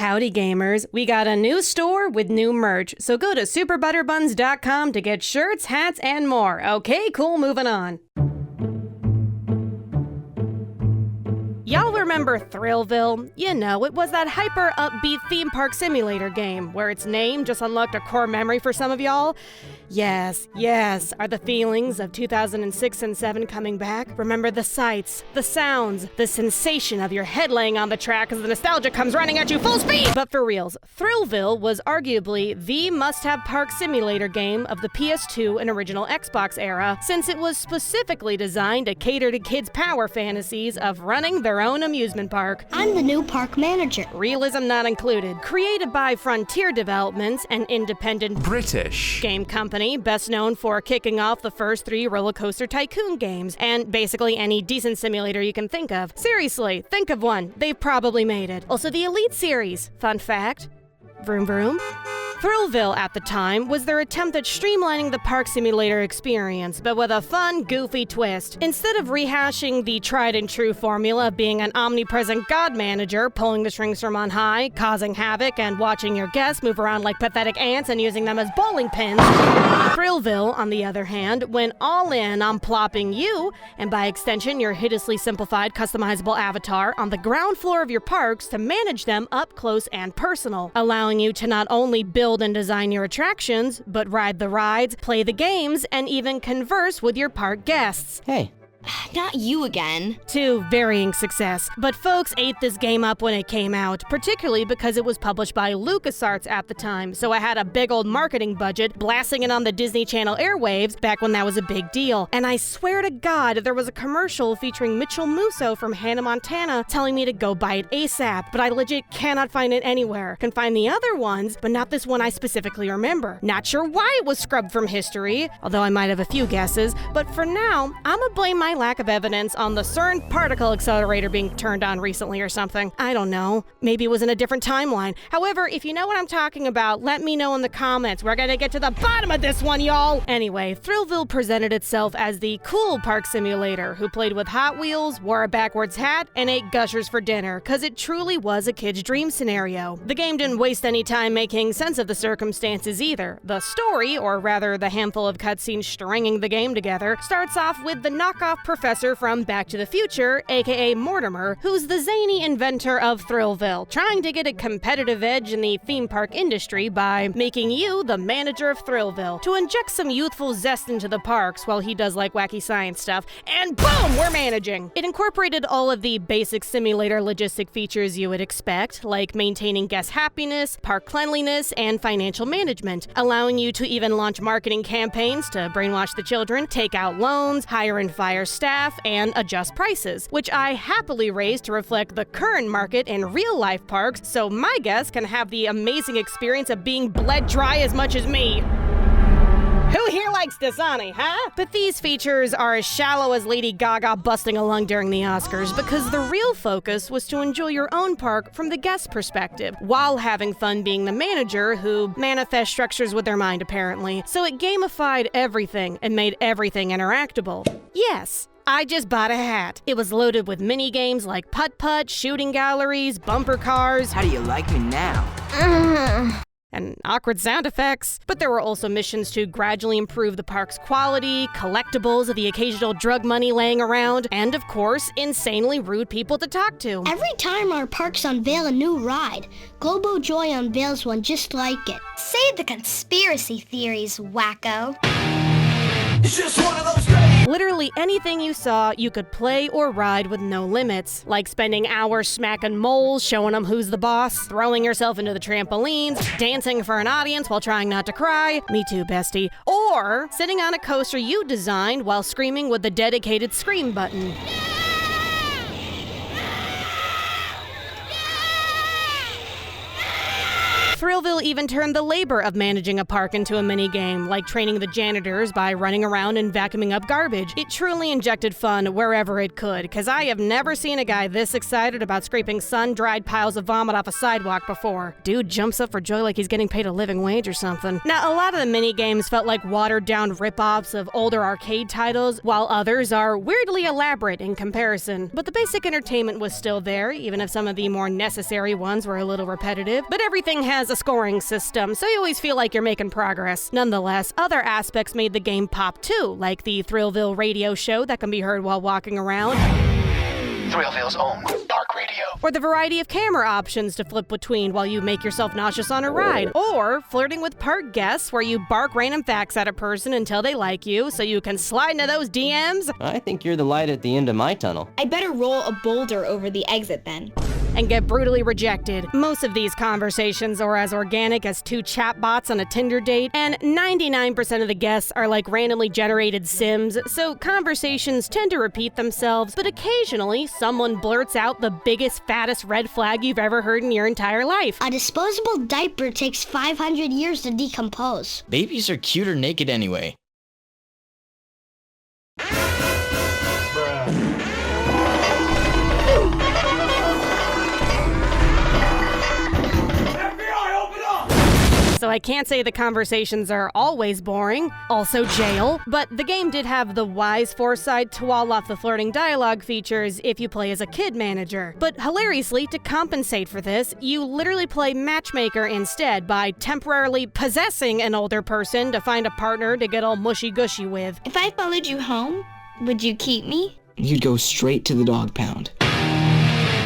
Howdy gamers, we got a new store with new merch, so go to superbutterbuns.com to get shirts, hats, and more. Okay, cool, moving on. Y'all remember Thrillville? You know, it was that hyper-upbeat theme park simulator game where its name just unlocked a core memory for some of y'all. Yes, are the feelings of 2006 and 7 coming back? Remember the sights, the sounds, the sensation of your head laying on the track as the nostalgia comes running at you full speed! But for reals, Thrillville was arguably the must-have park simulator game of the PS2 and original Xbox era, since it was specifically designed to cater to kids' power fantasies of running their own amusement park. I'm the new park manager. Realism not included. Created by Frontier Developments, an independent British game company best known for kicking off the first 3 Roller Coaster Tycoon games, and basically any decent simulator you can think of. Seriously, think of one. They've probably made it. Also, the Elite series. Fun fact. Vroom vroom. Thrillville at the time was their attempt at streamlining the park simulator experience, but with a fun, goofy twist. Instead of rehashing the tried and true formula of being an omnipresent god manager, pulling the strings from on high, causing havoc, and watching your guests move around like pathetic ants and using them as bowling pins, Thrillville, on the other hand, went all in on plopping you, and by extension your hideously simplified customizable avatar, on the ground floor of your parks to manage them up close and personal, allowing you to not only build and design your attractions, but ride the rides, play the games, and even converse with your park guests. Hey. Not you again. To varying success. But folks ate this game up when it came out, particularly because it was published by LucasArts at the time, so I had a big old marketing budget blasting it on the Disney Channel airwaves back when that was a big deal. And I swear to God, there was a commercial featuring Mitchell Musso from Hannah Montana telling me to go buy it ASAP, but I legit cannot find it anywhere. Can find the other ones, but not this one I specifically remember. Not sure why it was scrubbed from history, although I might have a few guesses, but for now, I'ma blame my lack of evidence on the CERN particle accelerator being turned on recently or something. I don't know. Maybe it was in a different timeline. However, if you know what I'm talking about, let me know in the comments. We're gonna get to the bottom of this one, y'all! Anyway, Thrillville presented itself as the cool park simulator who played with Hot Wheels, wore a backwards hat, and ate Gushers for dinner, cause it truly was a kid's dream scenario. The game didn't waste any time making sense of the circumstances either. The story, or rather the handful of cutscenes stringing the game together, starts off with the knockoff professor from Back to the Future, aka Mortimer, who's the zany inventor of Thrillville, trying to get a competitive edge in the theme park industry by making you the manager of Thrillville, to inject some youthful zest into the parks while he does like wacky science stuff, and boom, we're managing! It incorporated all of the basic simulator logistic features you would expect, like maintaining guest happiness, park cleanliness, and financial management, allowing you to even launch marketing campaigns to brainwash the children, take out loans, hire and fire staff, and adjust prices, which I happily raised to reflect the current market in real-life parks so my guests can have the amazing experience of being bled dry as much as me. Who here likes Dasani, huh? But these features are as shallow as Lady Gaga busting a lung during the Oscars, because the real focus was to enjoy your own park from the guest perspective, while having fun being the manager who manifests structures with their mind apparently. So it gamified everything and made everything interactable. Yes, I just bought a hat. It was loaded with mini-games like putt-putt, shooting galleries, bumper cars. How do you like me now? And awkward sound effects. But there were also missions to gradually improve the park's quality, collectibles, the occasional drug money laying around, and of course, insanely rude people to talk to. Every time our parks unveil a new ride, Globo Joy unveils one just like it. Save the conspiracy theories, wacko. It's just one of those days. Literally anything you saw, you could play or ride with no limits. Like spending hours smacking moles, showing them who's the boss, throwing yourself into the trampolines, dancing for an audience while trying not to cry. Me too, bestie. Or sitting on a coaster you designed while screaming with the dedicated scream button. Thrillville even turned the labor of managing a park into a minigame, like training the janitors by running around and vacuuming up garbage. It truly injected fun wherever it could, because I have never seen a guy this excited about scraping sun-dried piles of vomit off a sidewalk before. Dude jumps up for joy like he's getting paid a living wage or something. Now, a lot of the minigames felt like watered-down rip-offs of older arcade titles, while others are weirdly elaborate in comparison. But the basic entertainment was still there, even if some of the more necessary ones were a little repetitive. But everything has a scoring system, so you always feel like you're making progress. Nonetheless, other aspects made the game pop too, like the Thrillville radio show that can be heard while walking around, Thrillville's own park radio. or the variety of camera options to flip between while you make yourself nauseous on a ride, or flirting with park guests where you bark random facts at a person until they like you so you can slide into those DMs I think you're the light at the end of my tunnel. I better roll a boulder over the exit then. and get brutally rejected. Most of these conversations are as organic as two chatbots on a Tinder date, and 99% of the guests are like randomly generated Sims, so conversations tend to repeat themselves, but occasionally someone blurts out the biggest, fattest red flag you've ever heard in your entire life. A disposable diaper takes 500 years to decompose. Babies are cuter naked anyway. So I can't say the conversations are always boring. Also jail. But the game did have the wise foresight to wall off the flirting dialogue features if you play as a kid manager. But hilariously, to compensate for this, you literally play matchmaker instead by temporarily possessing an older person to find a partner to get all mushy-gushy with. If I followed you home, would you keep me? You'd go straight to the dog pound.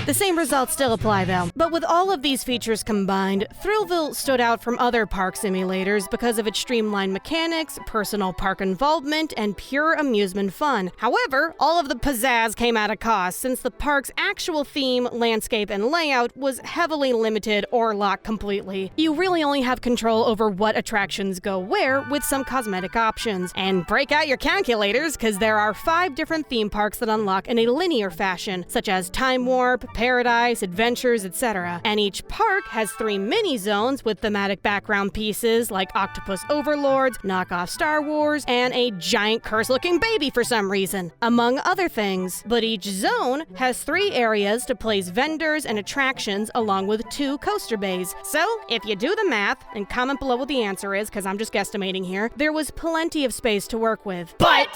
The same results still apply though. But with all of these features combined, Thrillville stood out from other park simulators because of its streamlined mechanics, personal park involvement, and pure amusement fun. However, all of the pizzazz came at a cost since the park's actual theme, landscape, and layout was heavily limited or locked completely. You really only have control over what attractions go where with some cosmetic options. And break out your calculators, because there are 5 different theme parks that unlock in a linear fashion, such as Time Warp, Paradise, Adventures, etc. And each park has 3 mini zones with thematic background pieces like Octopus Overlords, knockoff Star Wars, and a giant curse-looking baby for some reason, among other things. But each zone has 3 areas to place vendors and attractions along with 2 coaster bays. So, if you do the math, and comment below what the answer is, because I'm just guesstimating here, there was plenty of space to work with. But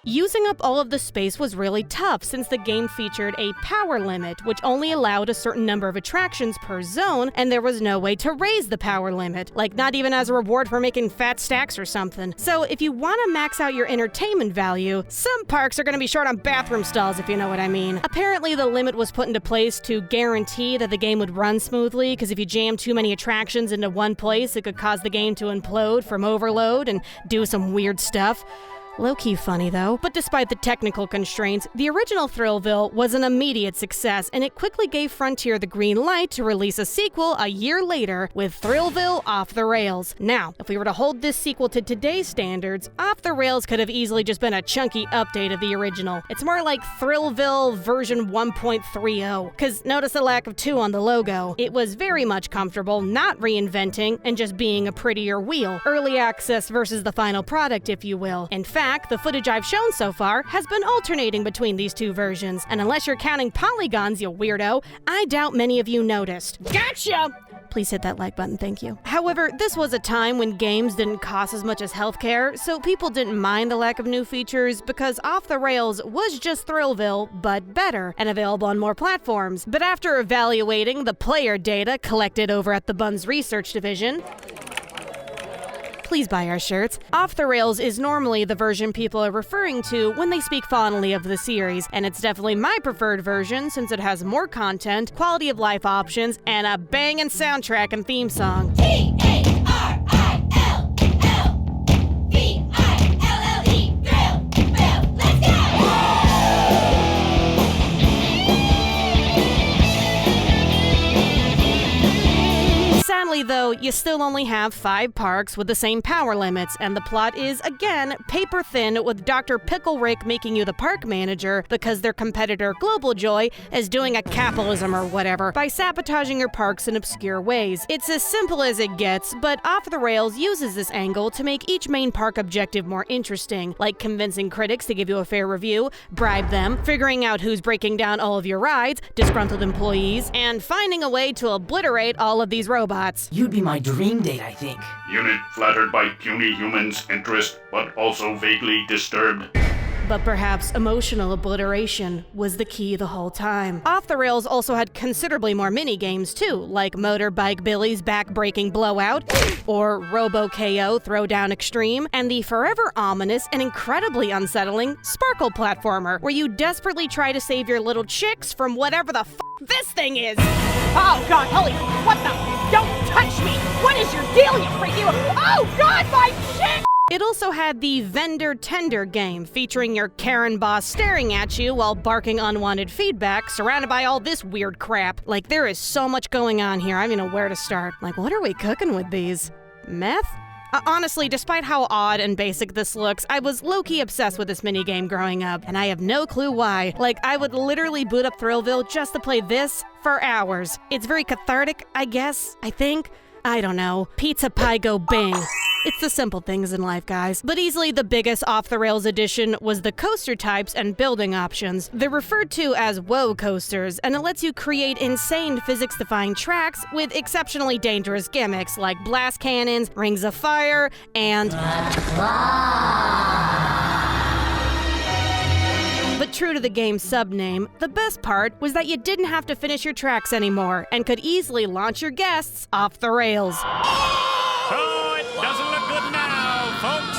using up all of the space was really tough since the game featured a power limit, which only allowed a certain number of attractions per zone, and there was no way to raise the power limit, like not even as a reward for making fat stacks or something. So if you want to max out your entertainment value, some parks are going to be short on bathroom stalls, if you know what I mean. Apparently the limit was put into place to guarantee that the game would run smoothly, because if you jam too many attractions into one place, it could cause the game to implode from overload and do some weird stuff. Low-key funny though. But despite the technical constraints, the original Thrillville was an immediate success, and it quickly gave Frontier the green light to release a sequel a year later with Thrillville Off the Rails. Now, if we were to hold this sequel to today's standards, Off the Rails could have easily just been a chunky update of the original. It's more like Thrillville version 1.30, cause notice the lack of 2 on the logo. It was very much comfortable not reinventing and just being a prettier wheel. Early access versus the final product, if you will. In fact, the footage I've shown so far has been alternating between these 2 versions, and unless you're counting polygons, you weirdo, I doubt many of you noticed. Gotcha! Please hit that like button, thank you. However, this was a time when games didn't cost as much as healthcare, so people didn't mind the lack of new features because Off the Rails was just Thrillville, but better, and available on more platforms. But after evaluating the player data collected over at the Buns Research Division, please buy our shirts. Off the Rails is normally the version people are referring to when they speak fondly of the series, and it's definitely my preferred version since it has more content, quality of life options, and a banging soundtrack and theme song. Sadly though, you still only have 5 parks with the same power limits, and the plot is, again, paper thin with Dr. Pickle-Rick making you the park manager because their competitor Global Joy is doing a capitalism or whatever by sabotaging your parks in obscure ways. It's as simple as it gets, but Off the Rails uses this angle to make each main park objective more interesting, like convincing critics to give you a fair review, bribe them, figuring out who's breaking down all of your rides, disgruntled employees, and finding a way to obliterate all of these robots. You'd be my dream date, I think. Unit flattered by puny humans' interest, but also vaguely disturbed. But perhaps emotional obliteration was the key the whole time. Off the Rails also had considerably more mini-games too, like Motorbike Billy's Back-Breaking Blowout, or Robo KO Throwdown Extreme, and the forever ominous and incredibly unsettling Sparkle Platformer, where you desperately try to save your little chicks from whatever the f this thing is! Oh god, holy, what the? Don't touch me! What is your deal, you freaky? Oh god, my shit! It also had the Vendor Tender game, featuring your Karen boss staring at you while barking unwanted feedback, surrounded by all this weird crap. Like, there is so much going on here, I don't even know where to start. Like, what are we cooking with these? Meth? Honestly, despite how odd and basic this looks, I was low-key obsessed with this minigame growing up, and I have no clue why. Like, I would literally boot up Thrillville just to play this for hours. It's very cathartic, I guess, I think. I don't know. Pizza pie go bing. It's the simple things in life, guys. But easily the biggest off-the-rails addition was the coaster types and building options. They're referred to as WOW coasters, and it lets you create insane physics-defying tracks with exceptionally dangerous gimmicks like blast cannons, rings of fire, and... But true to the game's subname, the best part was that you didn't have to finish your tracks anymore and could easily launch your guests off the rails. So it doesn't look good now, folks.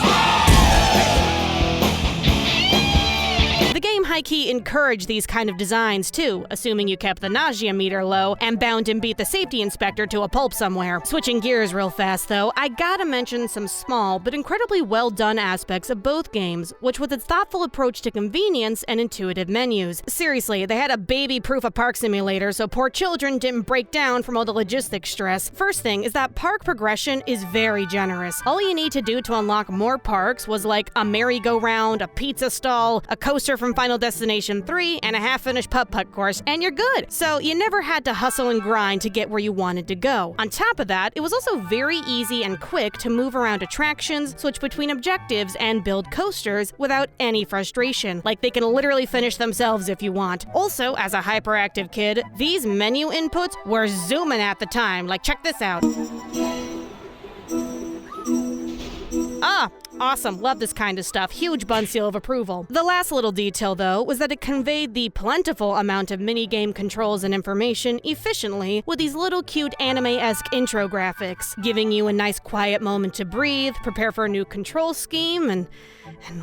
The game high-key encouraged these kind of designs too, assuming you kept the nausea meter low and bound and beat the safety inspector to a pulp somewhere. Switching gears real fast though, I gotta mention some small but incredibly well done aspects of both games, which was its thoughtful approach to convenience and intuitive menus. Seriously, they had a baby-proof a park simulator so poor children didn't break down from all the logistics stress. First thing is that park progression is very generous. All you need to do to unlock more parks was like a merry-go-round, a pizza stall, a coaster from Final Destination 3, and a half-finished putt-putt course, and you're good. So you never had to hustle and grind to get where you wanted to go. On top of that, it was also very easy and quick to move around attractions, switch between objectives, and build coasters without any frustration. Like, they can literally finish themselves if you want. Also, as a hyperactive kid, these menu inputs were zooming at the time. Like, check this out. Awesome, love this kind of stuff. Huge bun seal of approval. The last little detail, though, was that it conveyed the plentiful amount of minigame controls and information efficiently with these little cute anime-esque intro graphics, giving you a nice quiet moment to breathe, prepare for a new control scheme, and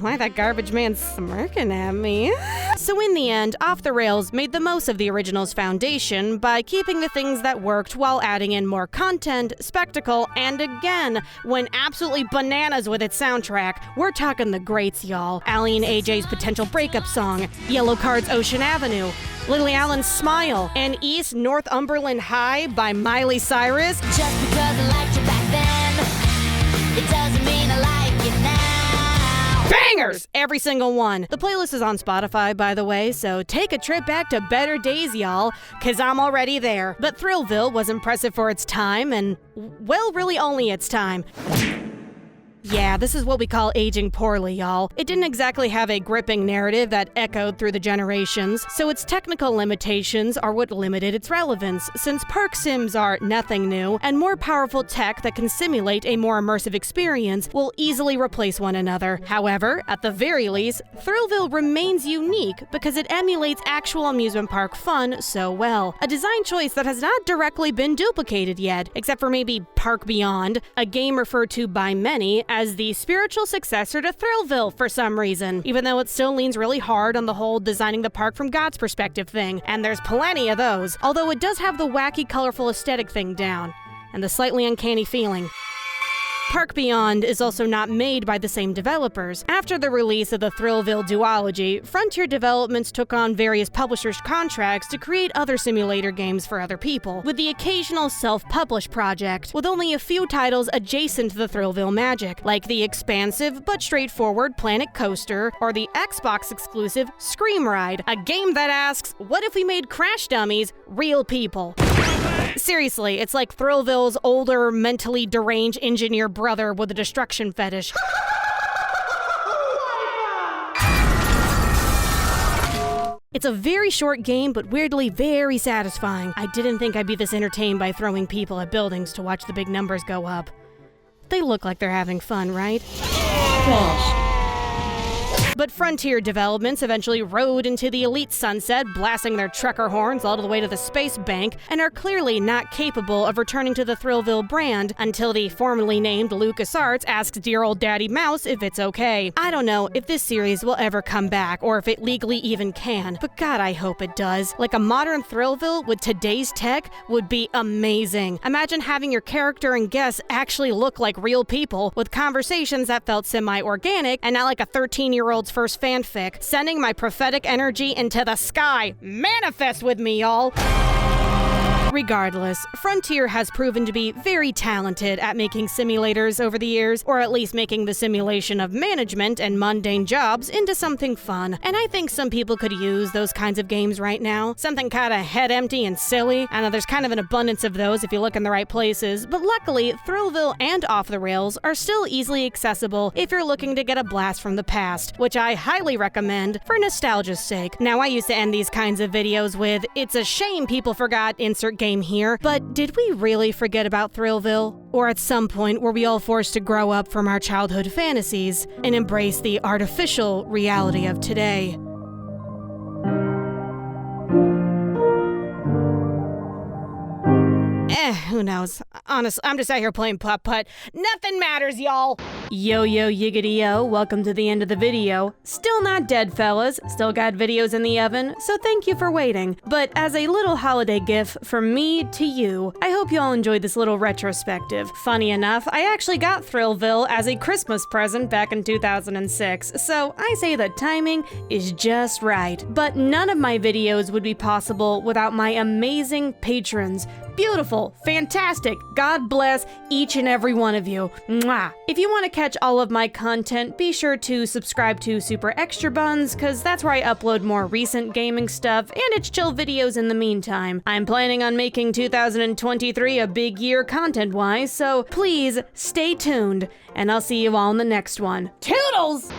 why that garbage man's smirking at me? So in the end, Off the Rails made the most of the original's foundation by keeping the things that worked while adding in more content, spectacle, and again, went absolutely bananas with its soundtrack. We're talking the greats, y'all. Allie and AJ's potential breakup song, Yellow Card's Ocean Avenue, Lily Allen's Smile, and East Northumberland High by Miley Cyrus. Just because I liked you back then, it doesn't mean I like you now. Bangers! Every single one. The playlist is on Spotify, by the way, so take a trip back to better days, y'all, cause I'm already there. But Thrillville was impressive for its time, and, well, really only its time. Yeah, this is what we call aging poorly, y'all. It didn't exactly have a gripping narrative that echoed through the generations, so its technical limitations are what limited its relevance, since park sims are nothing new, and more powerful tech that can simulate a more immersive experience will easily replace one another. However, at the very least, Thrillville remains unique because it emulates actual amusement park fun so well. A design choice that has not directly been duplicated yet, except for maybe Park Beyond, a game referred to by many as the spiritual successor to Thrillville for some reason, even though it still leans really hard on the whole designing the park from God's perspective thing, and there's plenty of those, although it does have the wacky, colorful aesthetic thing down, and the slightly uncanny feeling. Park Beyond is also not made by the same developers. After the release of the Thrillville duology, Frontier Developments took on various publishers' contracts to create other simulator games for other people, with the occasional self-published project, with only a few titles adjacent to the Thrillville magic, like the expansive but straightforward Planet Coaster or the Xbox-exclusive Scream Ride, a game that asks, what if we made Crash Dummies real people? Seriously, it's like Thrillville's older, mentally deranged engineer brother with a destruction fetish. It's a very short game, but weirdly very satisfying. I didn't think I'd be this entertained by throwing people at buildings to watch the big numbers go up. They look like they're having fun, right? But Frontier Developments eventually rode into the elite sunset, blasting their trucker horns all the way to the space bank, and are clearly not capable of returning to the Thrillville brand until the formerly named LucasArts asks dear old Daddy Mouse if it's okay. I don't know if this series will ever come back, or if it legally even can, but God, I hope it does. Like a modern Thrillville with today's tech would be amazing. Imagine having your character and guests actually look like real people, with conversations that felt semi-organic, and not like a 13-year-old's first fanfic, sending my prophetic energy into the sky. Manifest with me, y'all! Regardless, Frontier has proven to be very talented at making simulators over the years, or at least making the simulation of management and mundane jobs into something fun. And I think some people could use those kinds of games right now. Something kinda head empty and silly. I know there's kind of an abundance of those if you look in the right places, but luckily, Thrillville and Off the Rails are still easily accessible if you're looking to get a blast from the past, which I highly recommend for nostalgia's sake. Now, I used to end these kinds of videos with, it's a shame people forgot insert game here, but did we really forget about Thrillville? Or at some point were we all forced to grow up from our childhood fantasies and embrace the artificial reality of today? Who knows? Honestly, I'm just out here playing putt-putt. Nothing matters, y'all! Yo, yiggity yo, welcome to the end of the video. Still not dead, fellas. Still got videos in the oven, so thank you for waiting. But as a little holiday gift from me to you, I hope you all enjoyed this little retrospective. Funny enough, I actually got Thrillville as a Christmas present back in 2006, so I say the timing is just right. But none of my videos would be possible without my amazing patrons. Beautiful, fantastic, God bless each and every one of you. Mwah! If you want to catch all of my content, be sure to subscribe to Super Extra Buns, cause that's where I upload more recent gaming stuff, and it's chill videos in the meantime. I'm planning on making 2023 a big year content-wise, so please stay tuned, and I'll see you all in the next one. Toodles!